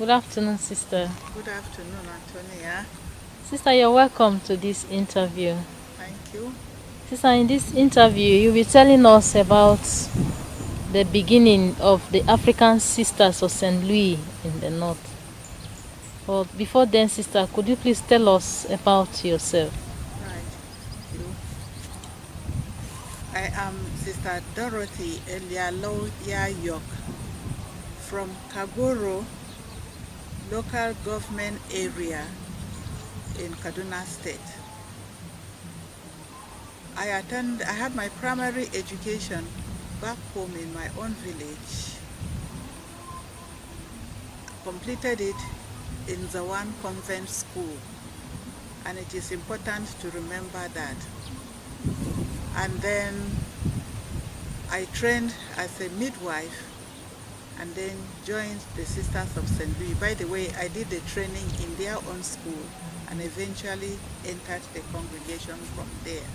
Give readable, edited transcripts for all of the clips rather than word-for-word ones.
Good afternoon, sister. Good afternoon, Anthonia. Sister, you're welcome to this interview. Thank you. Sister, in this interview, you'll be telling us about the beginning of the African Sisters of St. Louis in the North. But before then, sister, could you please tell us about yourself? Right. Thank you. I am Sister Dorothy Yayock from Kagoro local government area in Kaduna State. I had my primary education back home in my own village. Completed it in Zawan Convent School, and it is important to remember that. And then I trained as a midwife and then joined the Sisters of St. Louis. By the way, I did the training in their own school and eventually entered the congregation from there.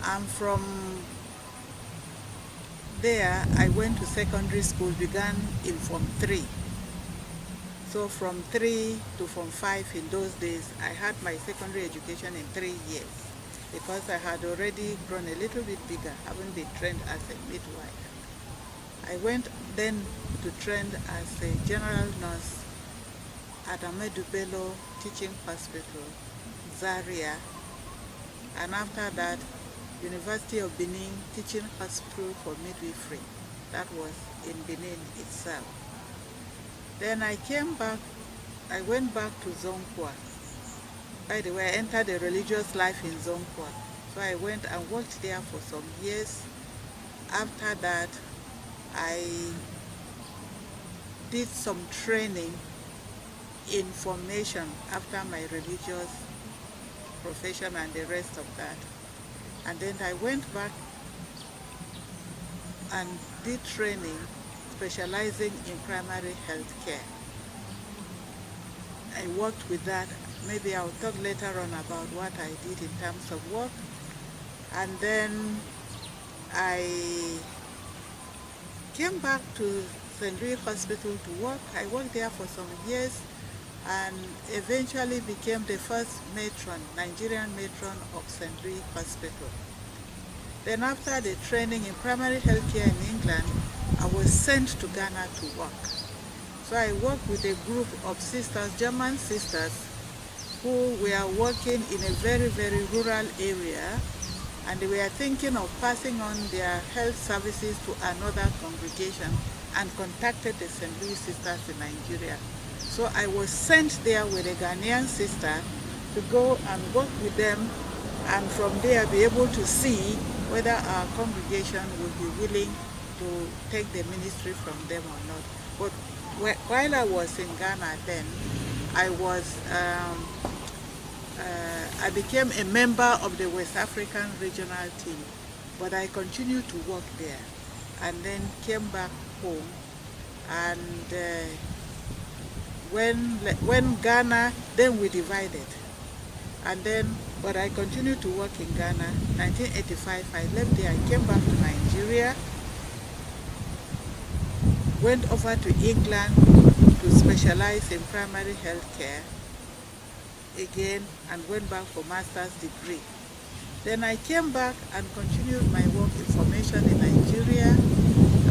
And from there, I went to secondary school, began in Form 3. So from 3 to Form 5 in those days, I had my secondary education in 3 years because I had already grown a little bit bigger, having been trained as a midwife. I went then to train as a general nurse at Ahmadu Bello Teaching Hospital, Zaria, and after that, University of Benin Teaching Hospital for Midwifery. That was in Benin itself. Then I went back to Zonkwa. By the way, I entered the religious life in Zonkwa. So I went and worked there for some years. After that, I did some training in formation after my religious profession and the rest of that. And then I went back and did training specializing in primary health care. I worked with that. Maybe I'll talk later on about what I did in terms of work. And then I came back to St. Louis Hospital to work. I worked there for some years and eventually became the first matron, Nigerian matron of St. Louis Hospital. Then after the training in primary health care in England, I was sent to Ghana to work. So I worked with a group of sisters, German sisters, who were working in a very, very rural area, and they were thinking of passing on their health services to another congregation and contacted the St. Louis Sisters in Nigeria. So I was sent there with a Ghanaian sister to go and work with them, and from there be able to see whether our congregation would be willing to take the ministry from them or not. But while I was in Ghana then, I became a member of the West African regional team, but I continued to work there and then came back home. And when Ghana, then we divided. And then, but I continued to work in Ghana. 1985, I left there, I came back to Nigeria, went over to England to specialize in primary health care again and went back for master's degree. Then I came back and continued my work in formation in Nigeria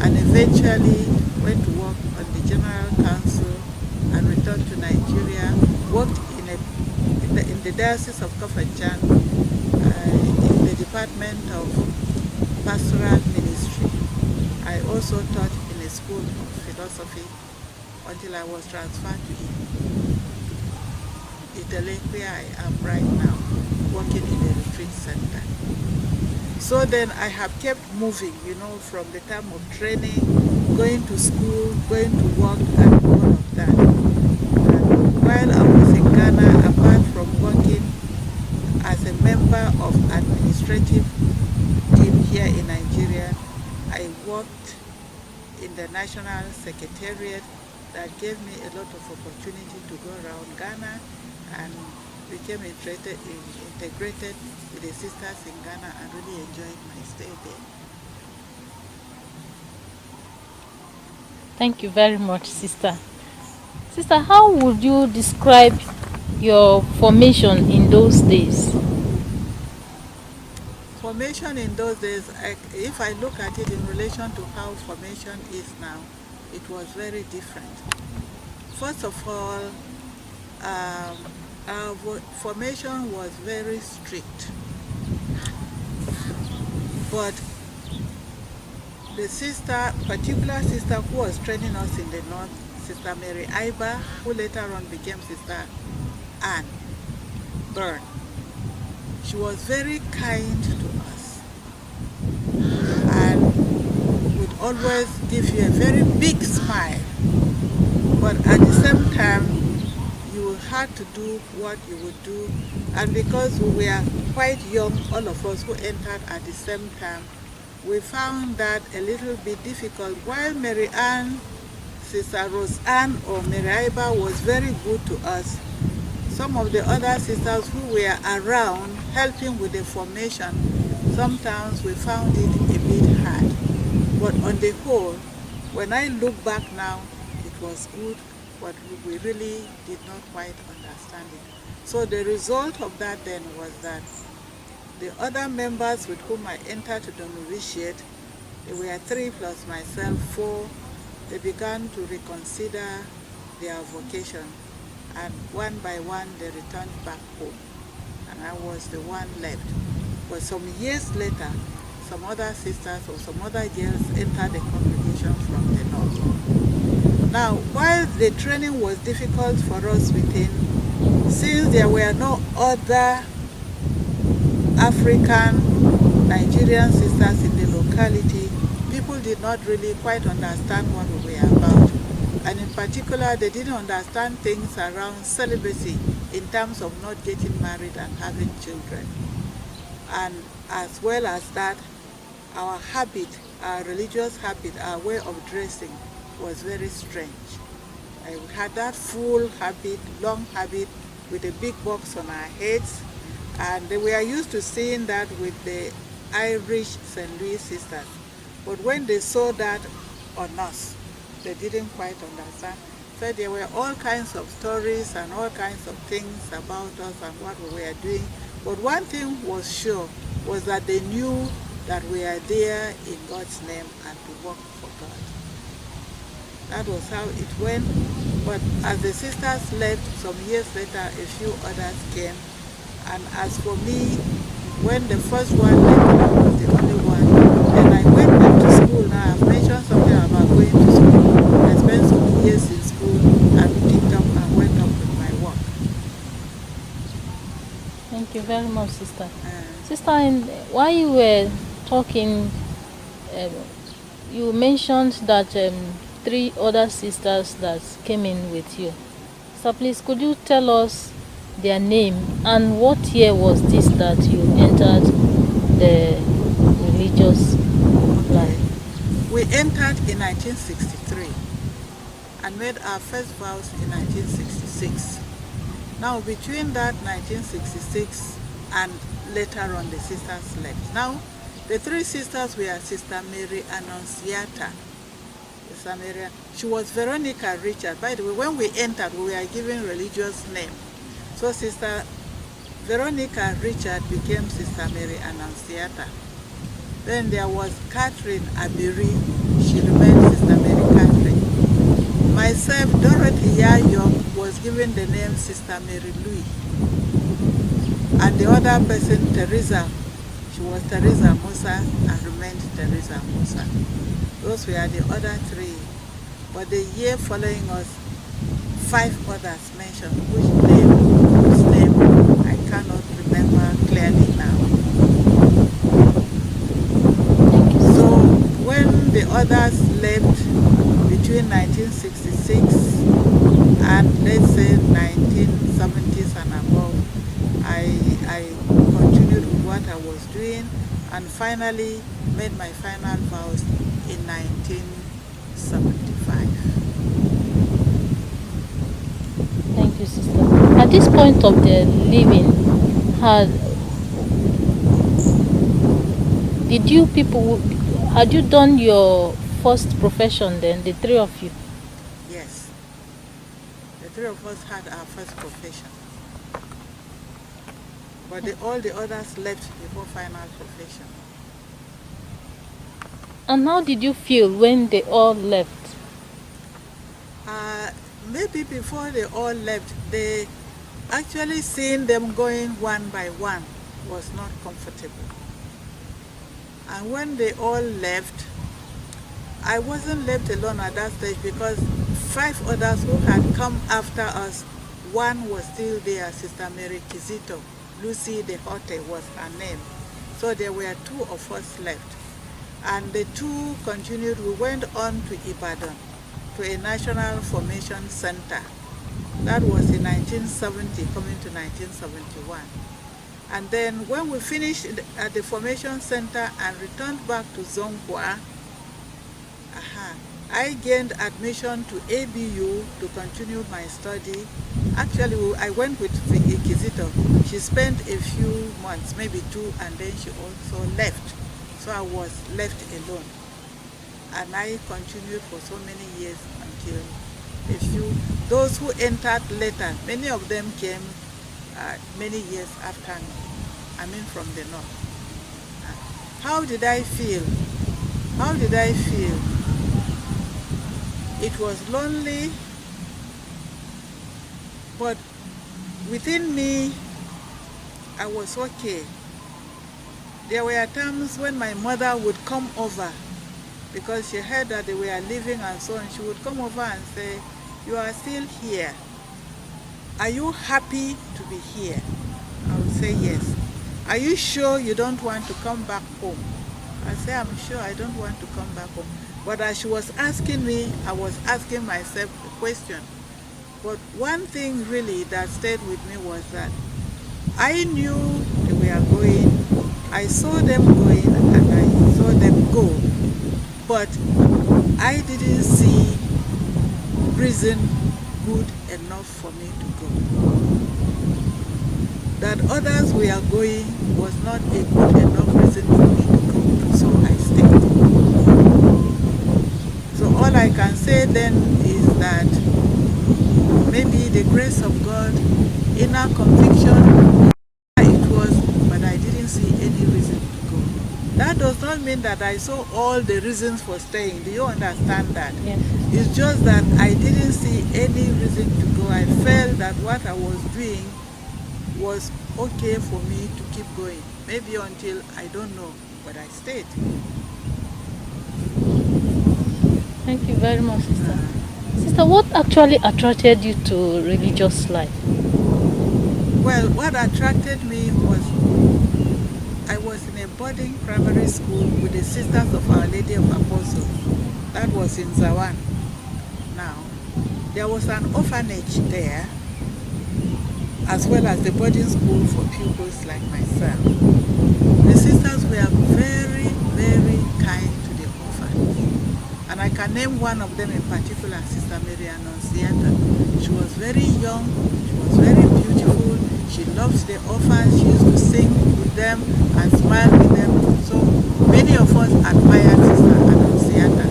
and eventually went to work on the General Council and returned to Nigeria, worked in the Diocese of Kafanchan in the Department of Pastoral Ministry. I also taught in a school of philosophy until I was transferred to Italy, where I am right now, working in a retreat center. So then I have kept moving, from the time of training, going to school, going to work, and all of that. And while I was in Ghana, apart from working as a member of administrative team here in Nigeria, I worked in the National Secretariat that gave me a lot of opportunity to go around Ghana and became integrated with the sisters in Ghana and really enjoyed my stay there. Thank you very much, sister. Sister, how would you describe your formation in those days? Formation in those days, if I look at it in relation to how formation is now, it was very different. First of all, our formation was very strict, but the particular sister who was training us in the north, Sister Mary Iba, who later on became Sister Anne Byrne, she was very kind to us and would always give you a very big smile, but at the same time you had to do what you would do, and because we were quite young, all of us who entered at the same time, we found that a little bit difficult. While Mary Ann, Sister Rose Ann or Mary Iba was very good to us, some of the other sisters who were around helping with the formation, sometimes we found it a bit hard. But on the whole, when I look back now, it was good, but we really did not quite understand it. So the result of that then was that the other members with whom I entered the novitiate, there were 3 plus myself, 4, they began to reconsider their vocation, and one by one they returned back home, and I was the one left. But some years later, some other sisters or some other girls entered the congregation from the north. Now, while the training was difficult for us within, since there were no other African Nigerian sisters in the locality, people did not really quite understand what we were about. And in particular, they didn't understand things around celibacy in terms of not getting married and having children. And as well as that, our habit, our religious habit, our way of dressing was very strange. I had that full habit, long habit, with a big box on our heads, and they were used to seeing that with the Irish St. Louis sisters. But when they saw that on us, they didn't quite understand. So there were all kinds of stories and all kinds of things about us and what we were doing. But one thing was sure, was that they knew that we are there in God's name and to work for God. That was how it went. But as the sisters left, some years later, a few others came. And as for me, when the first one left, I was the only one. Then I went back to school. Now I've mentioned something about going to school. I spent some years in school and picked up and went up with my work. Thank you very much, Sister. Sister, while you were talking, you mentioned that 3 other sisters that came in with you. So please, could you tell us their name and what year was this that you entered the religious life? We entered in 1963 and made our first vows in 1966. Now between that 1966 and later on the sisters left. Now the 3 sisters were Sister Mary Annunciata. Sister Mary, she was Veronica Richard. By the way, when we entered, we were given religious name. So Sister Veronica Richard became Sister Mary Annunciata. Then there was Catherine Abiri. She remained Sister Mary Catherine. Myself, Dorothy Yayock, was given the name Sister Mary Louis. And the other person, Teresa, she was Teresa Musa and remained Teresa Musa. Those were the other 3. But the year following us, 5 others mentioned, whose name I cannot remember clearly now. So when the others left between 1966 and let's say 1970s and above, I continued with what I was doing and finally made my final vows in 1975. Thank you, Sister. At this point of the living, had you done your first profession then, the 3 of you? Yes. three of us had our first profession. But all the others left before final profession. And how did you feel when they all left? Maybe before they all left, they actually seeing them going one by one was not comfortable. And when they all left, I wasn't left alone at that stage because 5 others who had come after us, one was still there, Sister Mary Kizito. Lucy de Hote was her name. So there were 2 of us left. And the 2 continued. We went on to Ibadan, to a National Formation Center. That was in 1970, coming to 1971. And then when we finished at the Formation Center and returned back to Zongwa, I gained admission to ABU to continue my study. Actually, I went with Kizito. She spent a few months, maybe 2, and then she also left. So I was left alone. And I continued for so many years until those who entered later, many of them came many years after me, I mean from the north. How did I feel? How did I feel? It was lonely, but within me, I was okay. There were times when my mother would come over because she heard that they were leaving and so on. She would come over and say, "You are still here. Are you happy to be here?" I would say, "Yes." "Are you sure you don't want to come back home?" I say, "I'm sure I don't want to come back home." But as she was asking me, I was asking myself the question. But one thing really that stayed with me was that I knew they were going. I saw them going and I saw them go. But I didn't see reason good enough for me to go. That others were going was not a good enough reason for me to go, so I stayed. So all I can say then is that maybe the grace of God, inner conviction, it was, but I didn't see any reason to go. That does not mean that I saw all the reasons for staying. Do you understand that? Yes. It's just that I didn't see any reason to go. I felt that what I was doing was okay for me to keep going. Maybe until, I don't know, but I stayed. Thank you very much, sister. Sister, what actually attracted you to religious life? Well, what attracted me was I was in a boarding primary school with the Sisters of Our Lady of Apostles. That was in Zawan. Now, there was an orphanage there, as well as the boarding school for pupils like myself. The sisters were very, very kind to the orphans. And I can name one of them in particular, Sister Mary Annunciata. She was very young, she was very beautiful, she loved the orphans, she used to sing with them and smile with them. So many of us admired Sister Annunciata.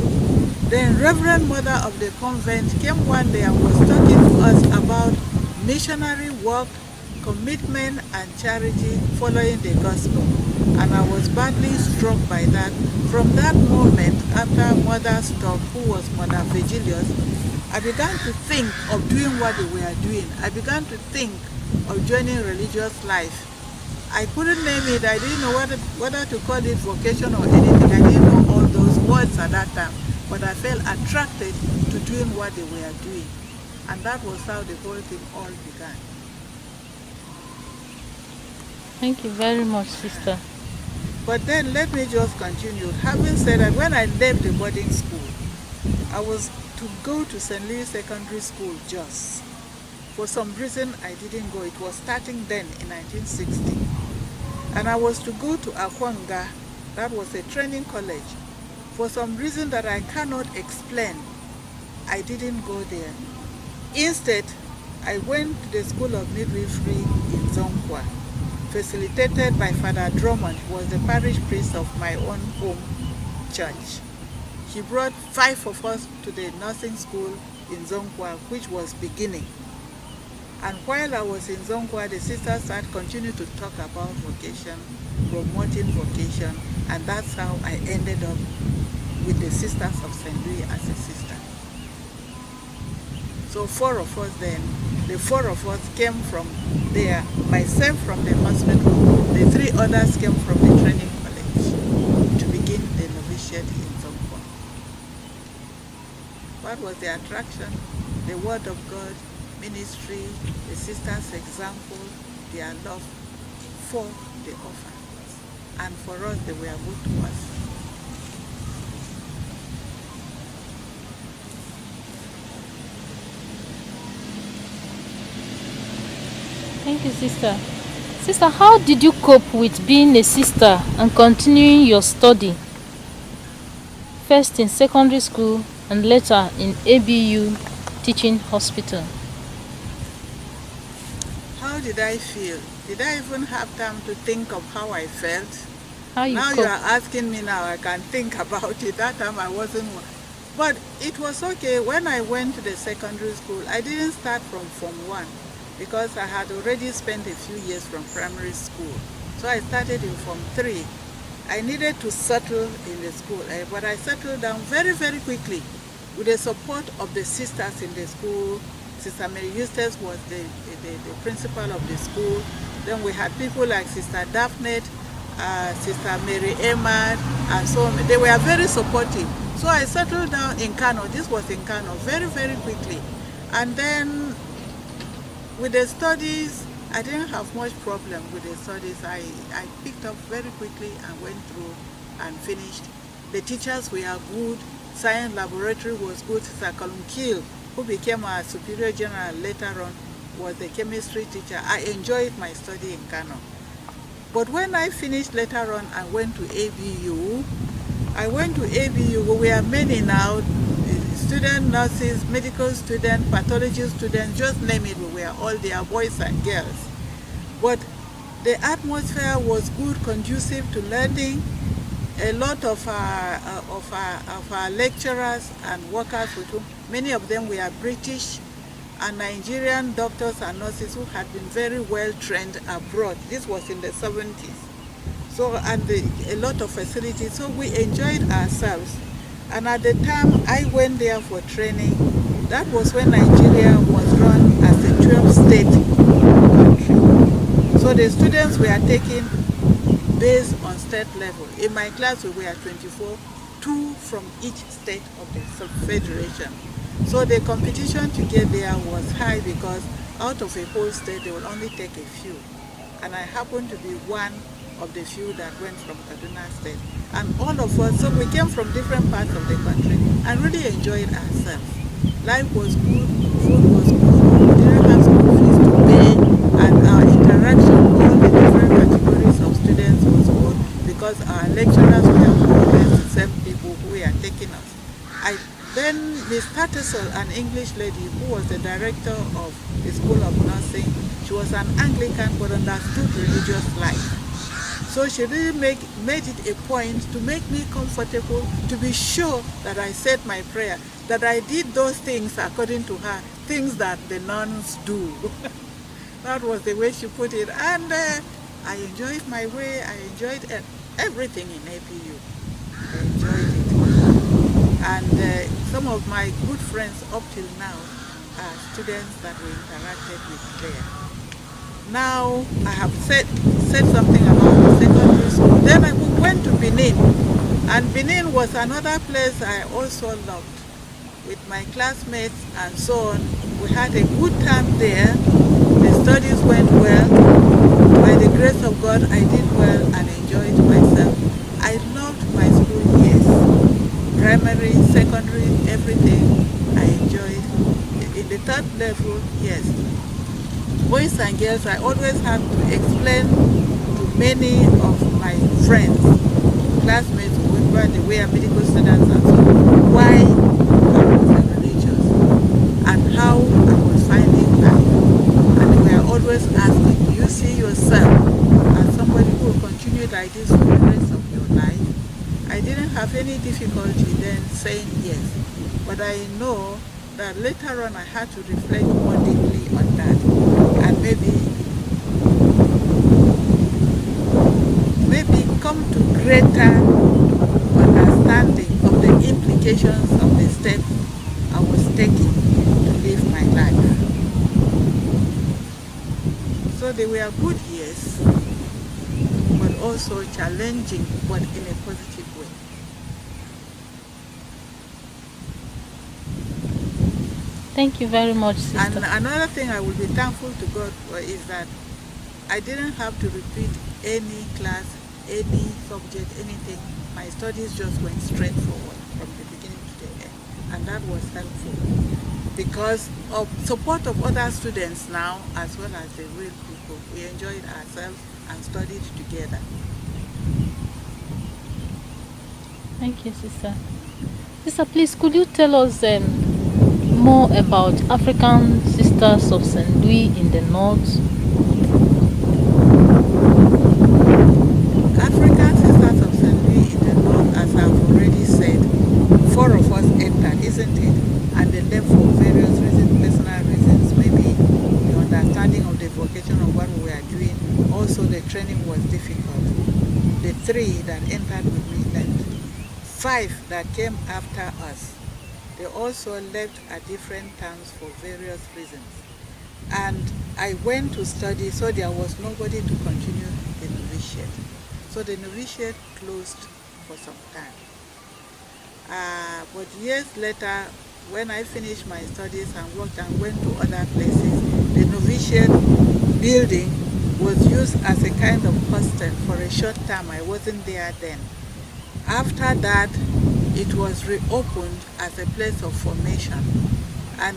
Then Reverend Mother of the convent came one day and was talking to us about missionary work, commitment and charity following the gospel. And I was badly struck by that. From that moment, after Mother's talk, who was Mother Vigilius, I began to think of doing what they were doing. I began to think of joining religious life. I couldn't name it. I didn't know whether to call it vocation or anything. I didn't know all those words at that time. But I felt attracted to doing what they were doing. And that was how the whole thing all began. Thank you very much, sister. But then let me just continue. Having said that, when I left the boarding school, I was to go to St. Louis Secondary School, Jos. For some reason, I didn't go. It was starting then in 1960. And I was to go to Akwanga. That was a training college. For some reason that I cannot explain, I didn't go there. Instead, I went to the School of Midwifery in Zongwa, facilitated by Father Drummond, who was the parish priest of my own home church. He brought 5 of us to the nursing school in Zongwa, which was beginning. And while I was in Zongwa, the sisters had continued to talk about vocation, promoting vocation, and that's how I ended up with the Sisters of St. Louis as a sister. So 4 of us then, the 4 of us came from there, myself from the hospital, the 3 others came from the training college to begin the novitiate in Zongwa. What was the attraction? The Word of God, ministry, the sisters' example, their love for the orphans. And for us, they were good to us. Thank you, sister. Sister, how did you cope with being a sister and continuing your study? First in secondary school and later in ABU teaching hospital. How did I feel? Did I even have time to think of how I felt? How you Now cope? you are asking me now, I can think about it. That time I wasn't. But it was okay. When I went to the secondary school, I didn't start from Form 1 because I had already spent a few years from primary school. So I started in Form 3. I needed to settle in the school, but I settled down very, very quickly with the support of the sisters in the school. Sister Mary Eustace was the principal of the school. Then we had people like Sister Daphne, Sister Mary Emma, and so on. They were very supportive. So I settled down in Kano. This was in Kano very, very quickly. And then with the studies, I didn't have much problem with the studies. I picked up very quickly and went through and finished. The teachers were good. Science laboratory was good. Sister Kalumkil, who became our superior general later on, was the chemistry teacher. I enjoyed my study in Kano. But when I finished later on, I went to ABU. We are many now, student nurses, medical students, pathology students, just name it, we were all there, boys and girls. But the atmosphere was good, conducive to learning. A lot of our lecturers and workers with whom, many of them were British and Nigerian doctors and nurses who had been very well trained abroad. This was in the 70s. So, and a lot of facilities, so we enjoyed ourselves. And at the time I went there for training, that was when Nigeria was run as a 12-state country. So the students were taken based on state level. In my class we were 24, 2 from each state of the federation. So the competition to get there was high because out of a whole state they will only take a few. And I happened to be one of the few that went from Kaduna State. And all of us, so we came from different parts of the country and really enjoyed ourselves. Life was good, food was good, we didn't have school fees to pay, and our interaction with all the different categories of students was good because our lecturers were more or less the same people who were taking us. Then Miss Tattersall, an English lady who was the director of the School of Nursing, she was an Anglican but understood religious life. So she really made it a point to make me comfortable, to be sure that I said my prayer, that I did those things according to her, things that the nuns do. That was the way she put it. And I enjoyed my way. I enjoyed everything in APU. I enjoyed it. And some of my good friends up till now are students that we interacted with there. Now I have said something about the secondary school. Then I went to Benin, and Benin was another place I also loved. With my classmates and so on, we had a good time there. The studies went well. By the grace of God, I did well and enjoyed myself. I loved my school years. Primary, secondary, everything I enjoyed. In the 3rd level, yes. Boys and girls, I always had to explain to many of my friends, classmates who were medical students and so on, why I was religious and how I was finding life. And they were always asking, do you see yourself as somebody who will continue like this for the rest of your life? I didn't have any difficulty then saying yes, but I know that later on I had to reflect more deeply on that, and maybe come to greater understanding of the implications of the steps I was taking to live my life. So they were good years, but also challenging, but in a positive way. Thank you very much, sister. And another thing I will be thankful to God for is that I didn't have to repeat any class, any subject, anything. My studies just went straight forward from the beginning to the end. And that was helpful because of support of other students now, as well as the real people. We enjoyed ourselves and studied together. Thank you, sister. Sister, please, could you tell us more about African Sisters of St. Louis in the North? African Sisters of St. Louis in the North, as I've already said, 4 of us entered, isn't it? And they left for various reasons, personal reasons, maybe the understanding of the vocation of what we were doing. Also, the training was difficult. The 3 that entered with me left. 5 that came after us, they also left at different times for various reasons. And I went to study, so there was nobody to continue the novitiate. So the novitiate closed for some time. But years later, when I finished my studies and worked and went to other places, the novitiate building was used as a kind of hostel for a short time. I wasn't there then. After that, it was reopened as a place of formation. And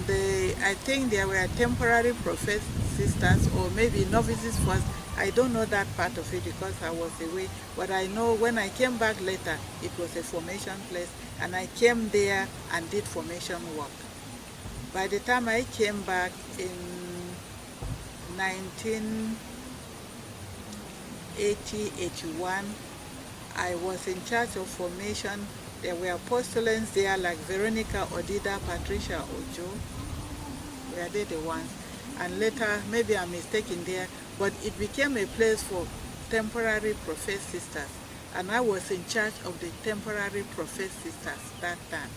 I think there were temporary professed sisters, or maybe novices first. I don't know that part of it because I was away, but I know when I came back later, it was a formation place, and I came there and did formation work. By the time I came back in 1980-81, I was in charge of formation. There were postulants there like Veronica Odida, Patricia Ojo. Were they the ones? And later, maybe I'm mistaken there, but it became a place for temporary professed sisters. And I was in charge of the temporary professed sisters that time.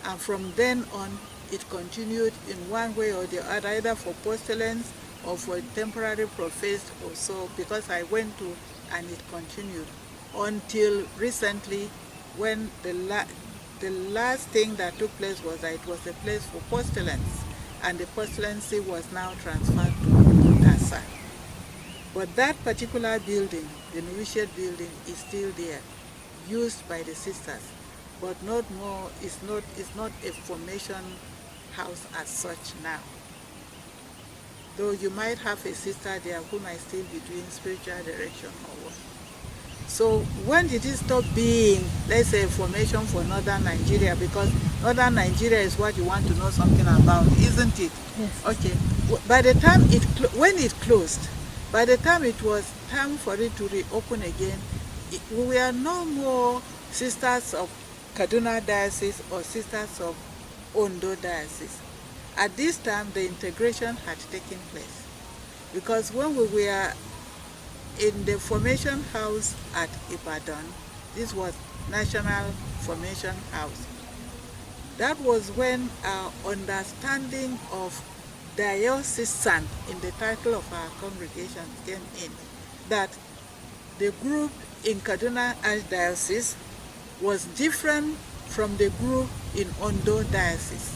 And from then on, it continued in one way or the other, either for postulants or for temporary professed or so, because I went to, and it continued until recently, when the last thing that took place was that it was a place for postulants, and the postulancy was now transferred to TASA. But that particular building, the novitiate building, is still there, used by the sisters, but not more. It's not a formation house as such now. Though you might have a sister there who might still be doing spiritual direction or what. So when did it stop being, let's say, a formation for Northern Nigeria? Because Northern Nigeria is what you want to know something about, isn't it? Yes. Okay. By the time when it closed, by the time it was time for it to reopen again, we were no more sisters of Kaduna Diocese or sisters of Ondo Diocese. At this time, the integration had taken place. Because when we were in the formation house at Ibadan, this was National Formation House. That was when our understanding of diocesan in the title of our congregation came in, that the group in Kaduna Archdiocese was different from the group in Ondo Diocese.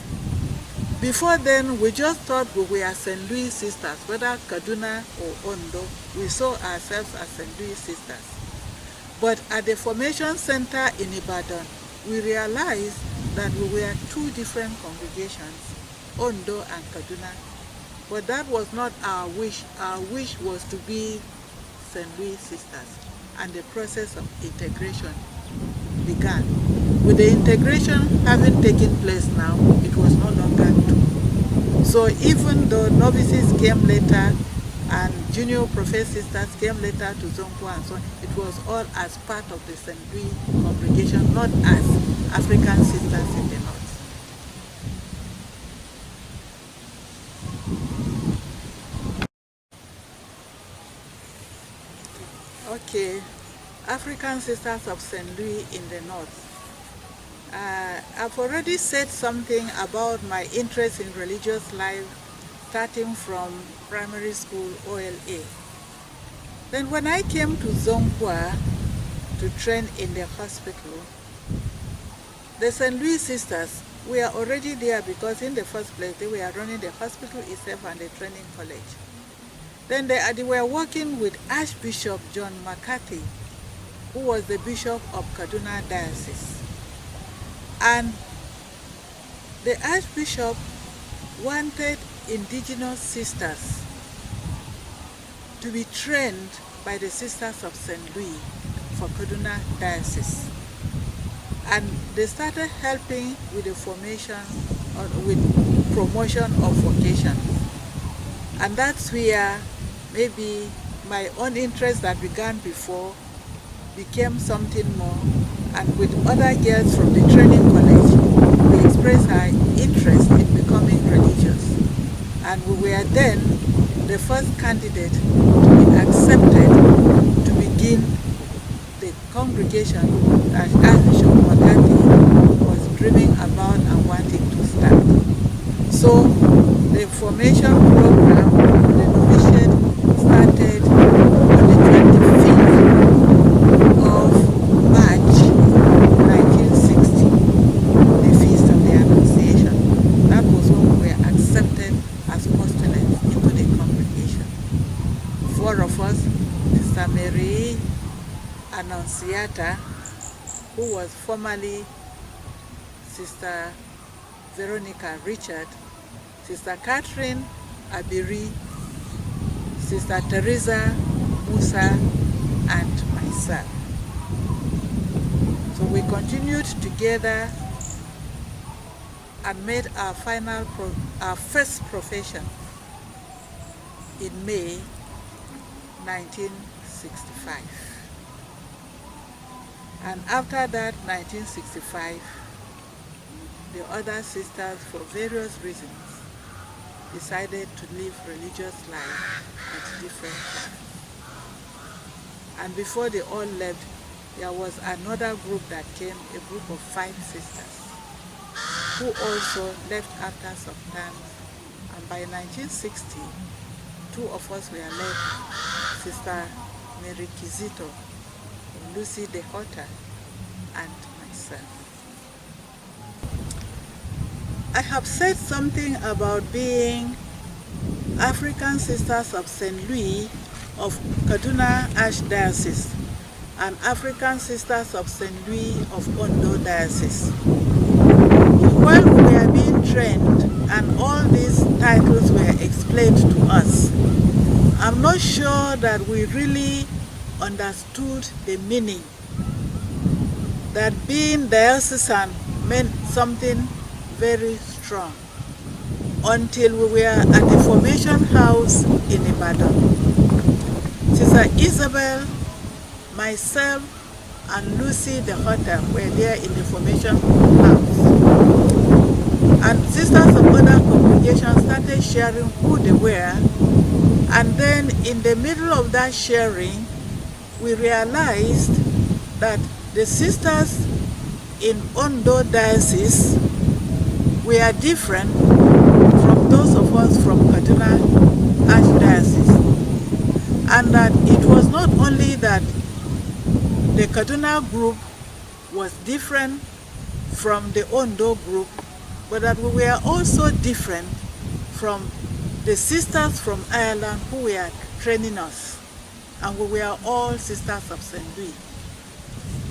Before then, we just thought we were St. Louis sisters, whether Kaduna or Ondo, we saw ourselves as St. Louis sisters. But at the Formation Center in Ibadan, we realized that we were 2 different congregations, Ondo and Kaduna. But that was not our wish. Our wish was to be St. Louis sisters, and the process of integration began. With the integration having taken place now, it was no longer 2. So even though novices came later and junior professed sisters came later to Zonko and so on, it was all as part of the St. Louis congregation, not as African sisters in the North. Okay, African Sisters of St. Louis in the North. I've already said something about my interest in religious life starting from primary school OLA. Then when I came to Zongwa to train in the hospital, the St. Louis sisters were already there because in the first place they were running the hospital itself and the training college. Then they were working with Archbishop John McCarthy, who was the Bishop of Kaduna Diocese. And the Archbishop wanted indigenous sisters to be trained by the Sisters of St. Louis for Kaduna Diocese. And they started helping with the formation or with promotion of vocation. And that's where maybe my own interest that began before became something more. And with other girls from the training college, we expressed our interest in becoming religious. And we were then the first candidate to be accepted to begin the congregation that Archbishop McCarthy was dreaming about and wanting to start. So the formation program, the novitiate, started on the 25th of March 1960, the Feast of the Annunciation. That was when we were accepted as postulates into the congregation. 4 of us, Sister Mary Annunciata, who was formerly Sister Veronica Richard, Sister Catherine Abiri, Sister Teresa Musa, and myself. So we continued together and made our first profession in May 1965. And after that, 1965, the other sisters, for various reasons, decided to live religious life at different times. And before they all left, there was another group that came, a group of 5 sisters, who also left after some time. And by 1960, 2 of us were left, Sister Mary Kizito, Lucy Dehota, and myself. I have said something about being African Sisters of St. Louis of Kaduna Archdiocese and African Sisters of St. Louis of Ondo Diocese. While we were being trained and all these titles were explained to us, I'm not sure that we really understood the meaning that being diocesan meant something very strong until we were at the formation house in Ibadan. Sister Isabel, myself, and Lucy the Hunter were there in the formation house. And sisters of other congregations started sharing who they were. And then in the middle of that sharing, we realized that the sisters in Ondo Diocese were different from those of us from Kaduna Archdiocese. And that it was not only that the Kaduna group was different from the Ondo group, but that we were also different from the sisters from Ireland who were training us. And we were all sisters of St. Louis.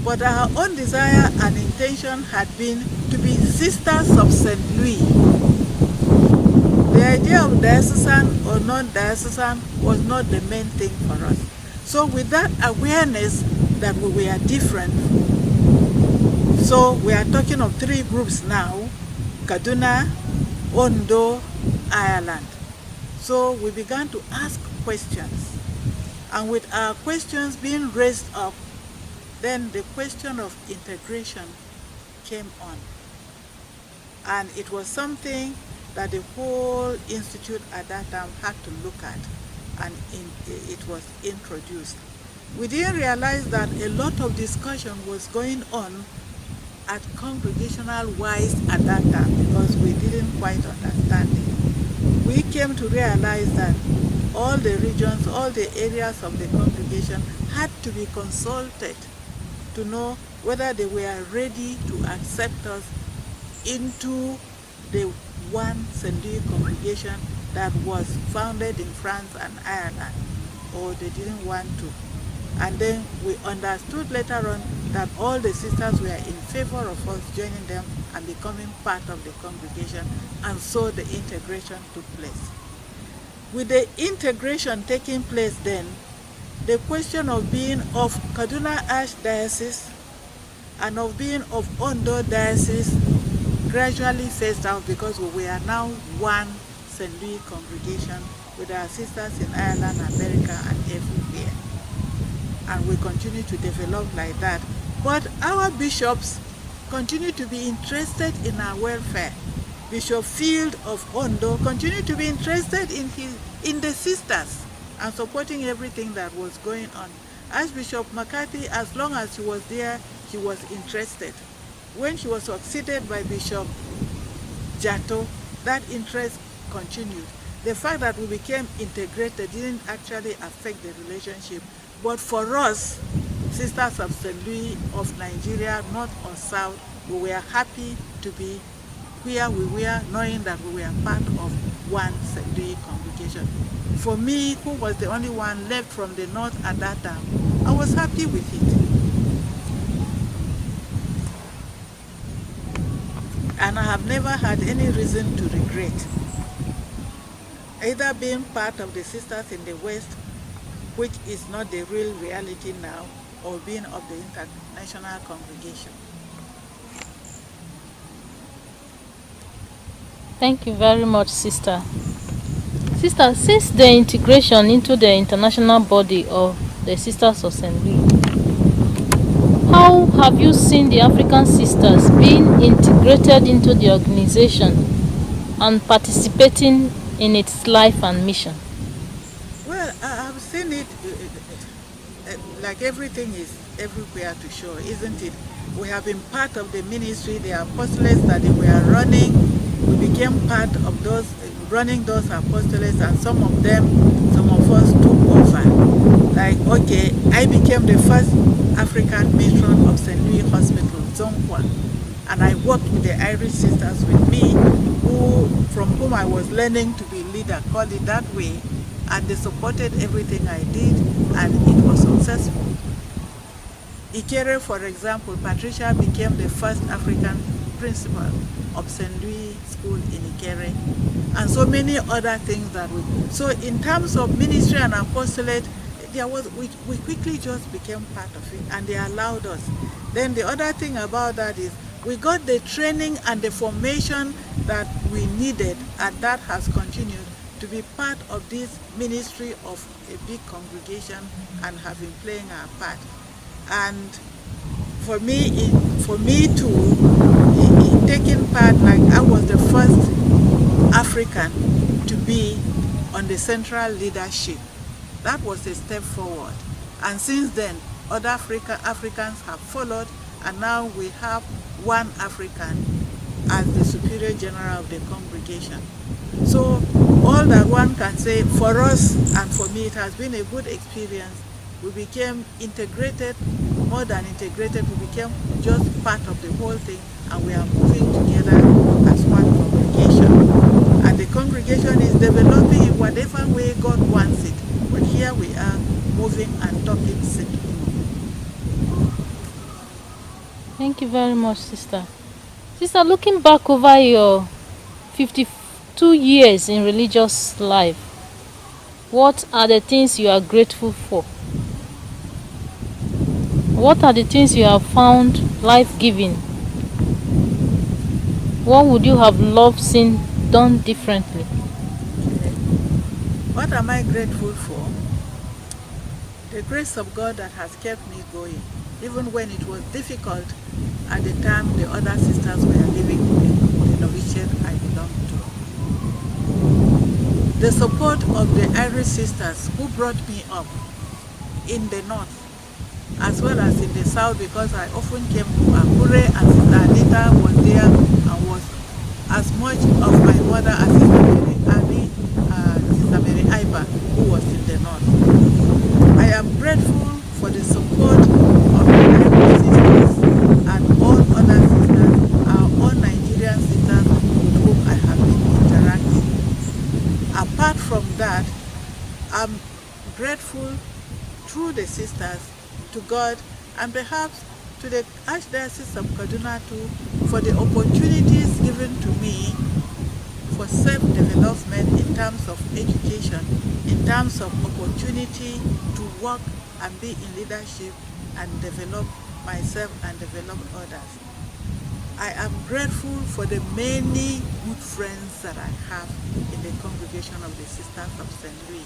But our own desire and intention had been to be sisters of St. Louis. The idea of diocesan or non-diocesan was not the main thing for us. So with that awareness that we were different, so we are talking of 3 groups now: Kaduna, Ondo, Ireland. So we began to ask questions. And with our questions being raised up, then the question of integration came on. And it was something that the whole institute at that time had to look at, and it was introduced. We didn't realize that a lot of discussion was going on at congregational wise at that time because we didn't quite understand it. We came to realize that all the regions, all the areas of the congregation had to be consulted to know whether they were ready to accept us into the one St. Louis congregation that was founded in France and Ireland, or they didn't want to. And then we understood later on that all the sisters were in favor of us joining them and becoming part of the congregation, and so the integration took place. With the integration taking place then, the question of being of Kaduna Archdiocese and of being of Ondo Diocese gradually phased out because we are now one St. Louis congregation with our sisters in Ireland, America, and everywhere. And we continue to develop like that. But our bishops continue to be interested in our welfare. Bishop Field of Ondo continued to be interested in the sisters and supporting everything that was going on. Archbishop McCarthy, as long as he was there, he was interested. When he was succeeded by Bishop Jato, that interest continued. The fact that we became integrated didn't actually affect the relationship. But for us, Sisters of St. Louis of Nigeria, North or South, we were happy to be where we were, knowing that we were part of one St. Louis congregation. For me, who was the only one left from the North at that time, I was happy with it. And I have never had any reason to regret either being part of the sisters in the West, which is not the real reality now, or being of the international congregation. Thank you very much, Sister. Sister, since the integration into the international body of the Sisters of St. Louis, how have you seen the African sisters being integrated into the organization and participating in its life and mission? Well, I've seen it like everything is everywhere to show, isn't it? We have been part of the ministry, the apostolates that they were running. We became part of those, running those apostolates, and some of us took over. Like, okay, I became the first African matron of St. Louis Hospital, Zonkwa. And I worked with the Irish sisters with me, from whom I was learning to be leader, call it that way. And they supported everything I did, and it was successful. Ikere, for example, Patricia became the first African principal of St. Louis School in Ikere, and so many other things that we. So in terms of ministry and apostolate, we quickly just became part of it, and they allowed us. Then the other thing about that is we got the training and the formation that we needed, and that has continued to be part of this ministry of a big congregation and have been playing our part. And for me too, in taking part, like I was the first African to be on the central leadership. That was a step forward. And since then, other Africans have followed, and now we have one African as the superior general of the congregation. So all that one can say for us and for me, it has been a good experience. We became integrated, more than integrated, we became just part of the whole thing, and we are moving together as one congregation. And the congregation is developing in whatever way God wants it. But here we are moving and talking simply. Thank you very much, Sister. Sister, looking back over your 52 years in religious life, what are the things you are grateful for? What are the things you have found life-giving? What would you have loved seen done differently? What am I grateful for? The grace of God that has kept me going, even when it was difficult at the time the other sisters were living in the novitiate I belonged to. The support of the Irish sisters who brought me up in the north as well as in the south, because I often came to Akure, and Sister Anita was there and was as much of my mother as Sister Mary Abby, Sister Mary Iba, who was in the north. I am grateful for the support of the Ibo sisters and all other sisters, all Nigerian sisters with whom I have been interacting. Apart from that, I'm grateful through the sisters to God and perhaps to the Archdiocese of Kaduna too, for the opportunities given to me for self-development in terms of education, in terms of opportunity to work and be in leadership and develop myself and develop others. I am grateful for the many good friends that I have in the congregation of the Sisters of St. Louis.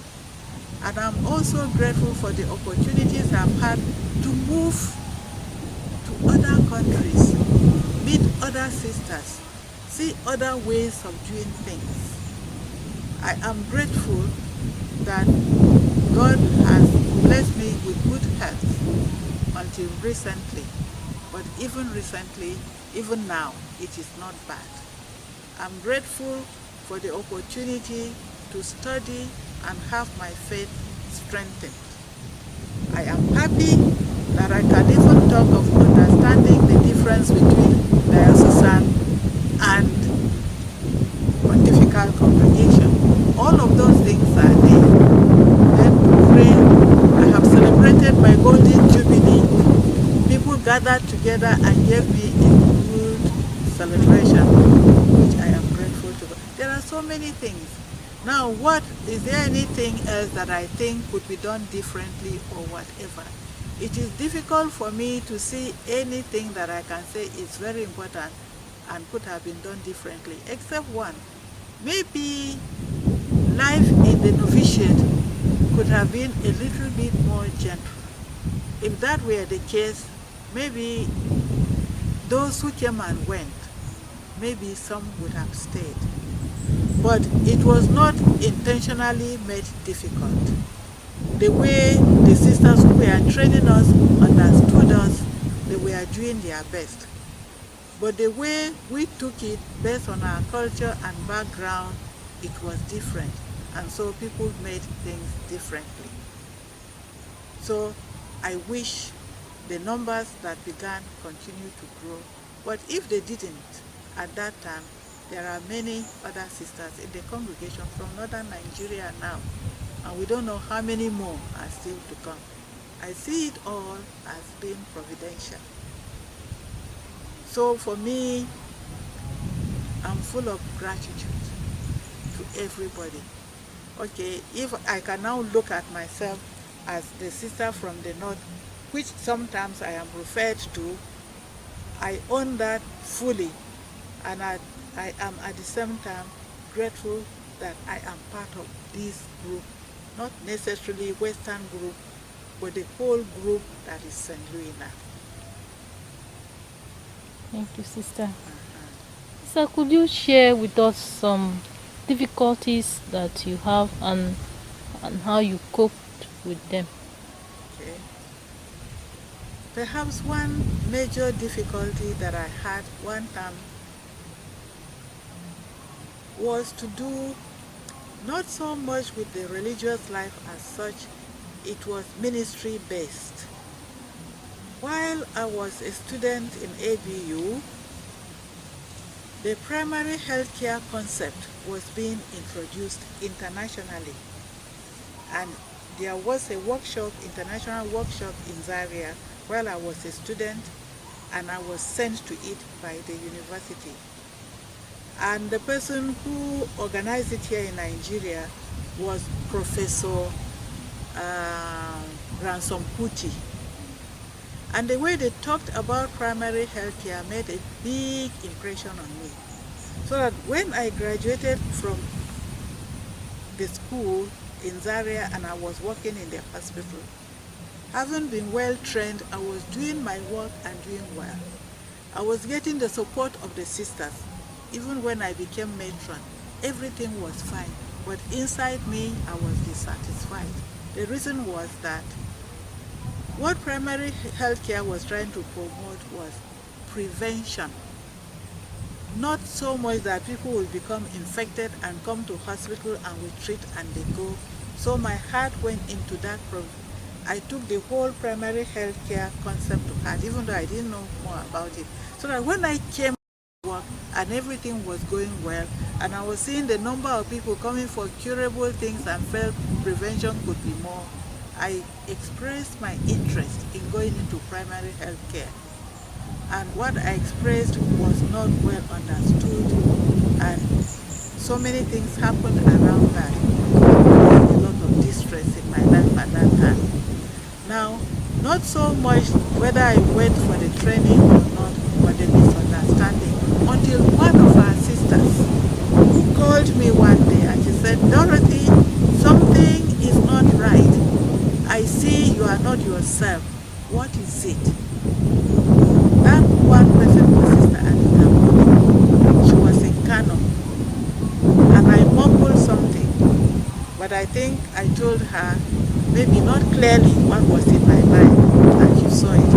And I'm also grateful for the opportunities I've had to move to other countries, meet other sisters, see other ways of doing things. I am grateful that God has blessed me with good health until recently. But even recently, even now, it is not bad. I'm grateful for the opportunity to study and have my faith strengthened. I am happy that I can even talk of understanding the difference between diocesan and pontifical congregation. All of those things are there. Then to pray, I have celebrated my golden jubilee. People gathered together and gave me a good celebration, which I am grateful to God. There are so many things. Now, is there anything else that I think could be done differently or whatever? It is difficult for me to see anything that I can say is very important and could have been done differently, except one. Maybe life in the novitiate could have been a little bit more gentle. If that were the case, maybe those who came and went, maybe some would have stayed. But it was not intentionally made difficult. The way the sisters who were training us understood us, they were doing their best. But the way we took it based on our culture and background, it was different. And so people made things differently. So I wish the numbers that began continue to grow. But if they didn't, at that time, there are many other sisters in the congregation from northern Nigeria now. And we don't know how many more are still to come. I see it all as being providential. So for me, I'm full of gratitude to everybody. Okay, if I can now look at myself as the sister from the north, which sometimes I am referred to, I own that fully, and I am at the same time grateful that I am part of this group, not necessarily Western group, but the whole group that is St. Louis now. Thank you, Sister. Sister, could you share with us some difficulties that you have and how you coped with them? Okay. Perhaps one major difficulty that I had one time was to do not so much with the religious life as such, it was ministry based. While I was a student in ABU, the primary healthcare concept was being introduced internationally. And there was a workshop, international workshop in Zaria while I was a student, and I was sent to it by the university. And the person who organized it here in Nigeria was Professor Ransom Kuti. And the way they talked about primary health care made a big impression on me. So that when I graduated from the school in Zaria and I was working in the hospital, having been well trained, I was doing my work and doing well. I was getting the support of the sisters. Even when I became matron, everything was fine. But inside me, I was dissatisfied. The reason was that what primary health care was trying to promote was prevention. Not so much that people will become infected and come to hospital and we treat and they go. So my heart went into that. I took the whole primary health care concept to heart, even though I didn't know more about it. So that when I came to work and everything was going well, and I was seeing the number of people coming for curable things and felt prevention could be more, I expressed my interest in going into primary health care. And what I expressed was not well understood, and so many things happened around that. There was a lot of distress in my life at that time. Now, not so much whether I went for the training or not, but the misunderstanding, until one of our sisters who called me one day and she said, Dorothy, something is not right. I see you are not yourself. What is it? That one person was Sister Anita. She was in Kano. And I mumbled something. But I think I told her, maybe not clearly, what was in my mind, and she saw it.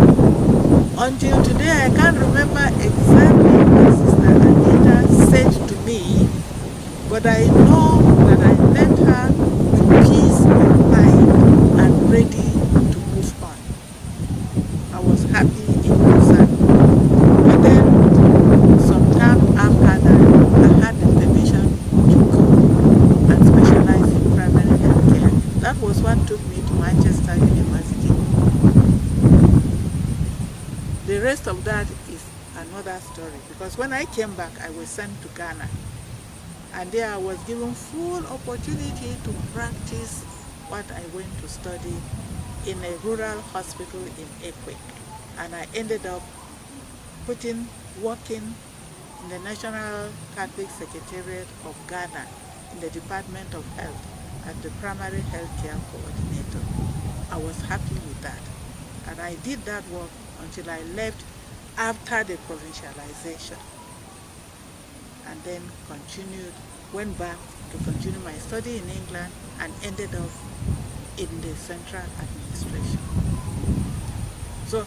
Until today, I can't remember exactly what Sister Anita said to me, but I know that I left her with peace of mind and ready to move on. I was happy in myself. But then, sometime after that, I had the permission to go and specialize in primary health care. That was what took me to Manchester University. The rest of that is another story, because when I came back, I was sent to Ghana. And there I was given full opportunity to practice what I went to study in a rural hospital in Ekwe. And I ended up working in the National Catholic Secretariat of Ghana in the Department of Health as the primary health care coordinator. I was happy with that. And I did that work until I left after the provincialization. And then went back to continue my study in England and ended up in the central administration. So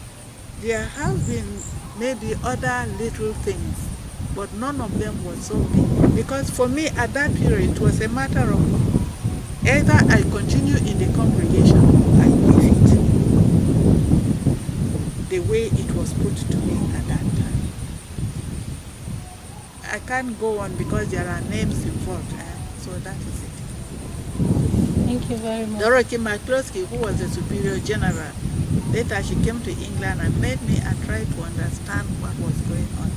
there have been maybe other little things, but none of them was so big. Because for me at that period, it was a matter of either I continue in the congregation or I leave it, the way it was put to me at that time. I can't go on because there are names involved, so that is it. Thank you very much. Dorothy McCloskey, who was the Superior General, later she came to England and met me and tried to understand what was going on,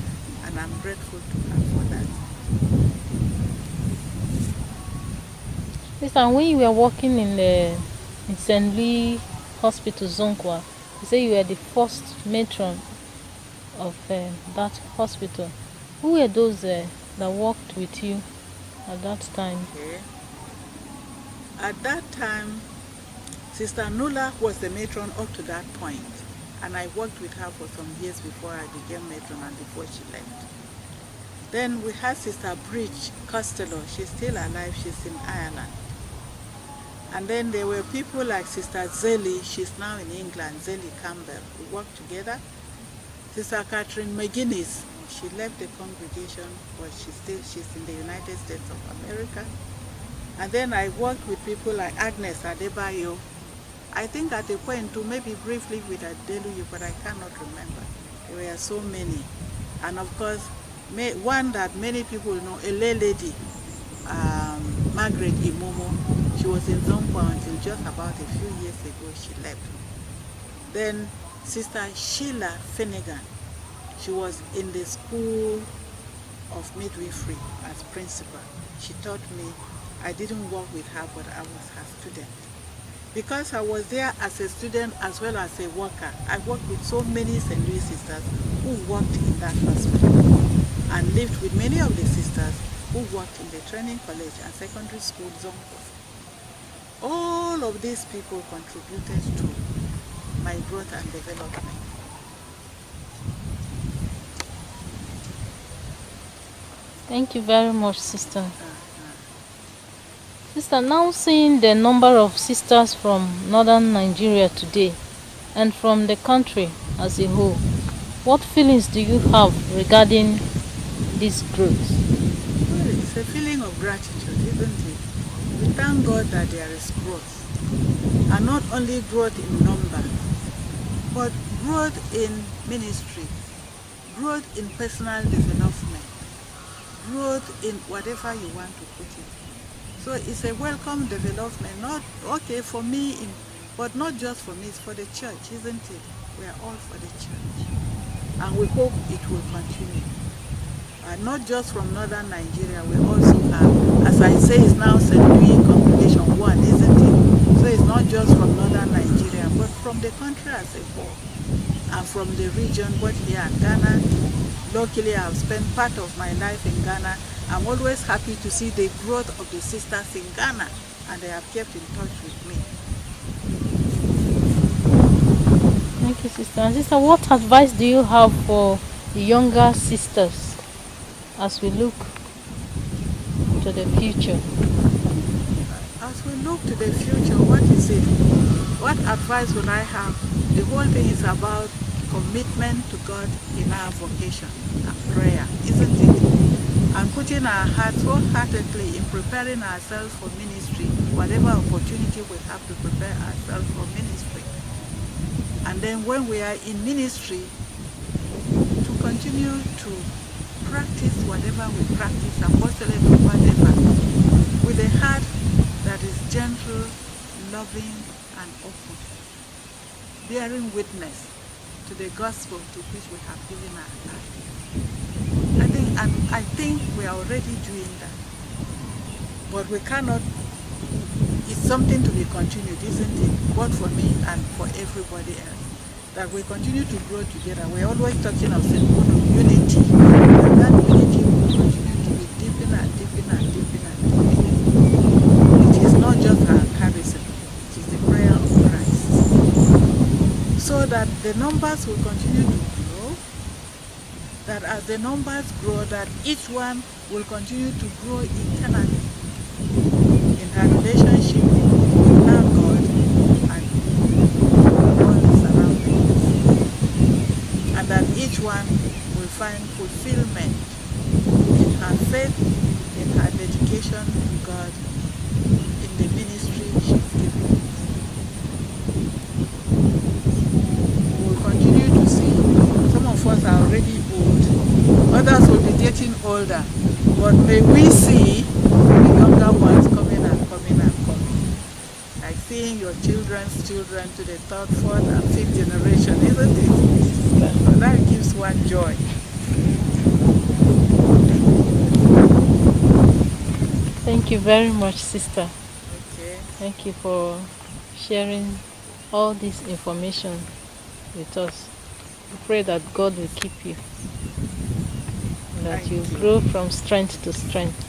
and I'm grateful to her for that. Sister, when you were working in St. Louis Hospital, Zonkwa, you say you were the first matron of that hospital. Who were those that worked with you at that time? Okay. At that time, Sister Nula was the matron up to that point, and I worked with her for some years before I became matron and before she left. Then we had Sister Bridge Costello. She's still alive. She's in Ireland. And then there were people like Sister Zelly. She's now in England, Zelly Campbell. We worked together. Sister Catherine McGuinness. She left the congregation, but she's in the United States of America. And then I worked with people like Agnes Adebayo. I think at a point too, maybe briefly with Adeluyu, but I cannot remember. There were so many. And of course, one that many people know, a lady, Margaret Imomo. She was in Zonkwa until just about a few years ago she left. Then Sister Sheila Finnegan. She was in the School of Midwifery as principal. She taught me. I didn't work with her, but I was her student. Because I was there as a student as well as a worker, I worked with so many St. Louis sisters who worked in that hospital and lived with many of the sisters who worked in the training college and secondary school Zonko. All of these people contributed to my growth and development. Thank you very much, Sister. Sister, now seeing the number of sisters from northern Nigeria today, and from the country as a whole, what feelings do you have regarding this growth? Well, it's a feeling of gratitude, isn't it? We thank God that there is growth. And not only growth in numbers, but growth in ministry, growth in personal development, growth in whatever you want to put it. So it's a welcome development, not okay for me, but not just for me, it's for the church, isn't it? We are all for the church. And we hope it will continue. Not just from northern Nigeria, we also have, as I say, it's now St. Louis Congregation 1, isn't it? So it's not just from northern Nigeria, but from the country as a whole, and from the region, both here in Ghana. Luckily, I've spent part of my life in Ghana. I'm always happy to see the growth of the sisters in Ghana, and they have kept in touch with me. Thank you, sister. And sister, what advice do you have for the younger sisters as we look to the future? As we look to the future, what is it? What advice will I have? The whole thing is about commitment to God in our vocation and prayer, isn't it? And putting our hearts wholeheartedly in preparing ourselves for ministry, whatever opportunity we have to prepare ourselves for ministry. And then when we are in ministry, to continue to practice whatever we practice, apostolate or whatever, with a heart that is gentle, loving, and open, bearing witness to the gospel to which we have given our life. I think we are already doing that. But we cannot, it's something to be continued, isn't it? Both for me and for everybody else. That we continue to grow together. We're always talking of unity. And that unity will continue to be deeper and deeper and deeper and deeper. It is not just our charism, it is the prayer of Christ. So that the numbers will continue to grow, that as the numbers grow, that each one will continue to grow eternally in her relationship with our God and all the surroundings. And that each one will find fulfillment in her faith, in her dedication to God, in the ministry she's given. We'll continue to see, some of us are already old, others will be getting older, but may we see the younger ones coming and coming and coming. Like seeing your children's children to the third, fourth, and fifth generation, isn't it? So that gives one joy. Thank you very much, sister. Okay. Thank you for sharing all this information with us. We pray that God will keep you, and that Thank you you. grow from strength to strength.